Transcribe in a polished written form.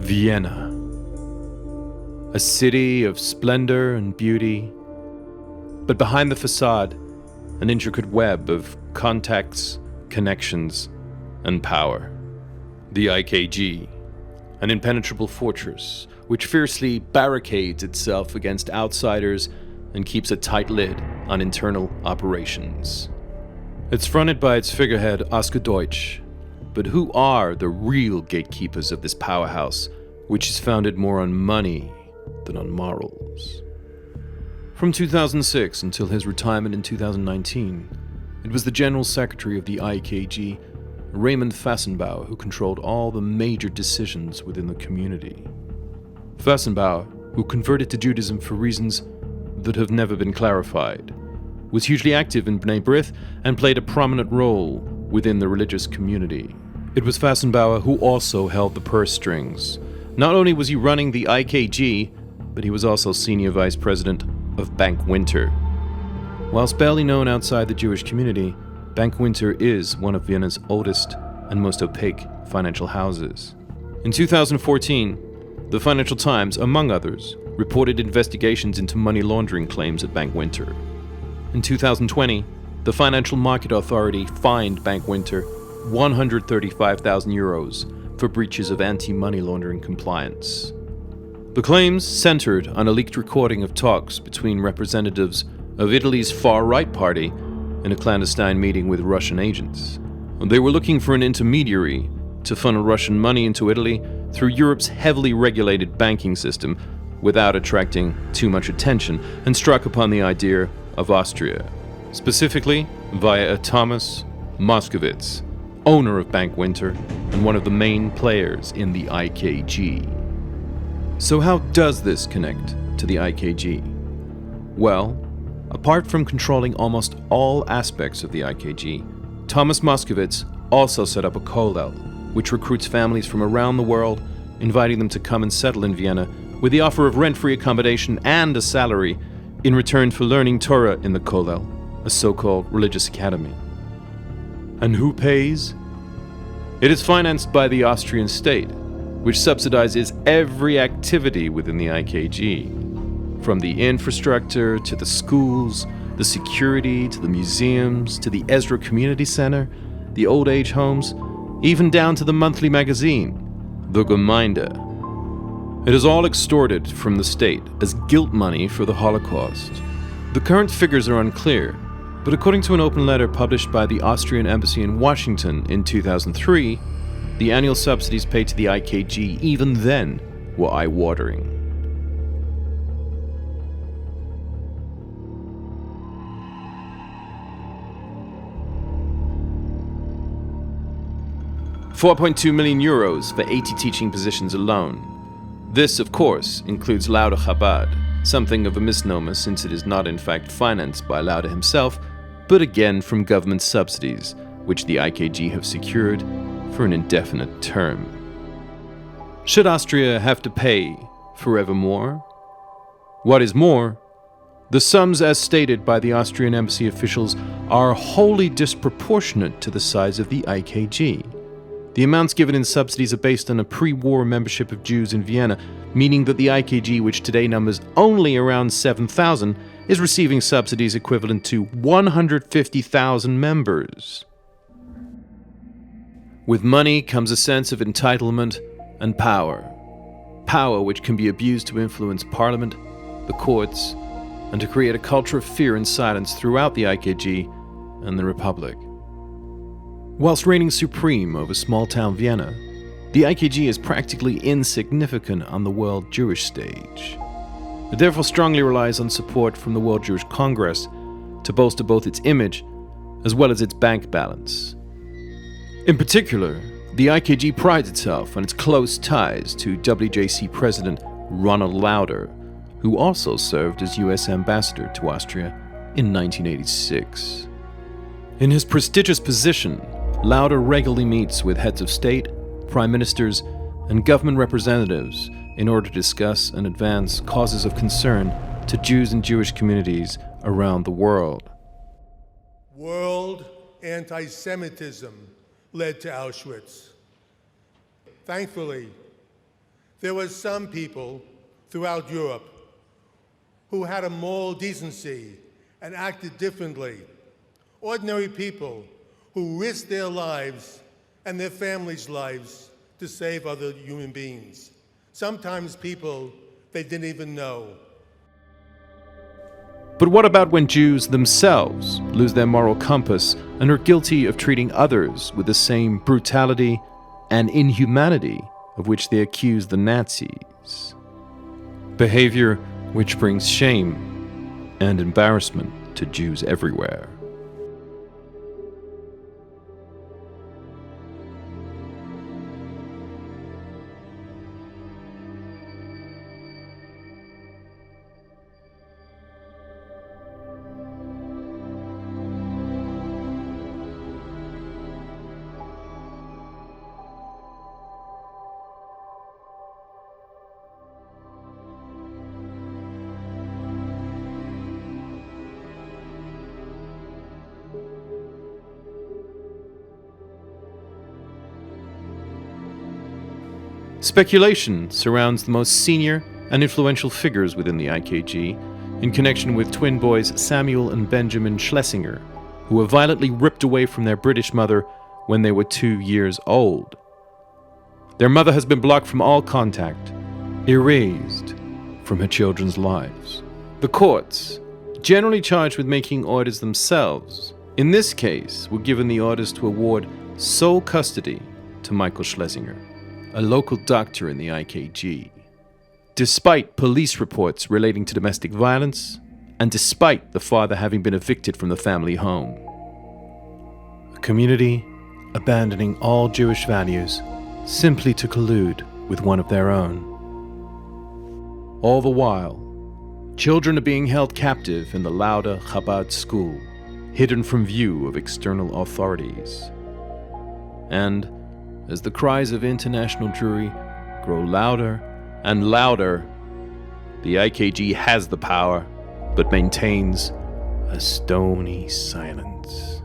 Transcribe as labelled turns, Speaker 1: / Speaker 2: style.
Speaker 1: Vienna. A city of splendor and beauty, but behind the facade, an intricate web of contacts, connections, and power. The IKG, an impenetrable fortress which fiercely barricades itself against outsiders and keeps a tight lid on internal operations. It's fronted by its figurehead Oscar Deutsch, but who are the real gatekeepers of this powerhouse, which is founded more on money than on morals? From 2006 until his retirement in 2019, it was the General Secretary of the IKG, Raymond Fassenbauer, who controlled all the major decisions within the community. Fassenbauer, who converted to Judaism for reasons that have never been clarified, was hugely active in Bnei B'rith and played a prominent role within the religious community. It was Fassenbauer who also held the purse strings. Not only was he running the IKG, but he was also senior vice president of Bank Winter. Whilst barely known outside the Jewish community, Bank Winter is one of Vienna's oldest and most opaque financial houses. In 2014, the Financial Times, among others, reported investigations into money laundering claims at Bank Winter. In 2020, the Financial Market Authority fined Bank Winter 135,000 euros for breaches of anti-money laundering compliance. The claims centered on a leaked recording of talks between representatives of Italy's far-right party in a clandestine meeting with Russian agents. They were looking for an intermediary to funnel Russian money into Italy through Europe's heavily regulated banking system without attracting too much attention, and struck upon the idea of Austria, specifically via a Thomas Moskowitz, owner of Bank Winter and one of the main players in the IKG. So how does this connect to the IKG? Well, apart from controlling almost all aspects of the IKG, Thomas Moskowitz also set up a kollel, which recruits families from around the world, inviting them to come and settle in Vienna with the offer of rent-free accommodation and a salary in return for learning Torah in the kollel, a so-called religious academy. And who pays? It is financed by the Austrian state, which subsidizes every activity within the IKG, from the infrastructure to the schools, the security to the museums, to the Ezra Community Center, the old age homes, even down to the monthly magazine, the Gemeinde. It is all extorted from the state as guilt money for the Holocaust. The current figures are unclear, but according to an open letter published by the Austrian Embassy in Washington in 2003, the annual subsidies paid to the IKG even then were eye-watering. €4.2 million for 80 teaching positions alone. This, of course, includes Lauder Chabad, something of a misnomer since it is not in fact financed by Lauder himself, but again from government subsidies, which the IKG have secured for an indefinite term. Should Austria have to pay forevermore? What is more, the sums as stated by the Austrian embassy officials are wholly disproportionate to the size of the IKG. The amounts given in subsidies are based on a pre-war membership of Jews in Vienna, meaning that the IKG, which today numbers only around 7,000, is receiving subsidies equivalent to 150,000 members. With money comes a sense of entitlement and power. Power which can be abused to influence parliament, the courts, and to create a culture of fear and silence throughout the IKG and the Republic. Whilst reigning supreme over small-town Vienna, the IKG is practically insignificant on the world Jewish stage. It therefore strongly relies on support from the World Jewish Congress to bolster both its image as well as its bank balance. In particular, the IKG prides itself on its close ties to WJC President Ronald Lauder, who also served as US ambassador to Austria in 1986. In his prestigious position, Lauder regularly meets with heads of state, prime ministers, and government representatives in order to discuss and advance causes of concern to Jews and Jewish communities around the world.
Speaker 2: World anti-Semitism led to Auschwitz. Thankfully, There were some people throughout Europe who had a moral decency and acted differently. Ordinary people who risked their lives and their families' lives to save other human beings. Sometimes people they didn't even know.
Speaker 1: But what about when Jews themselves lose their moral compass and are guilty of treating others with the same brutality and inhumanity of which they accuse the Nazis? Behavior which brings shame and embarrassment to Jews everywhere. Speculation surrounds the most senior and influential figures within the IKG in connection with twin boys Samuel and Benjamin Schlesinger, who were violently ripped away from their British mother when they were 2 years old. Their mother has been blocked from all contact, erased from her children's lives. The courts, generally charged with making orders themselves, in this case were given the orders to award sole custody to Michael Schlesinger, a local doctor in the IKG. Despite police reports relating to domestic violence, and despite the father having been evicted from the family home. A community abandoning all Jewish values simply to collude with one of their own. All the while, children are being held captive in the Lauder Chabad school, hidden from view of external authorities. And as the cries of international Jewry grow louder and louder, the IKG has the power, but maintains a stony silence.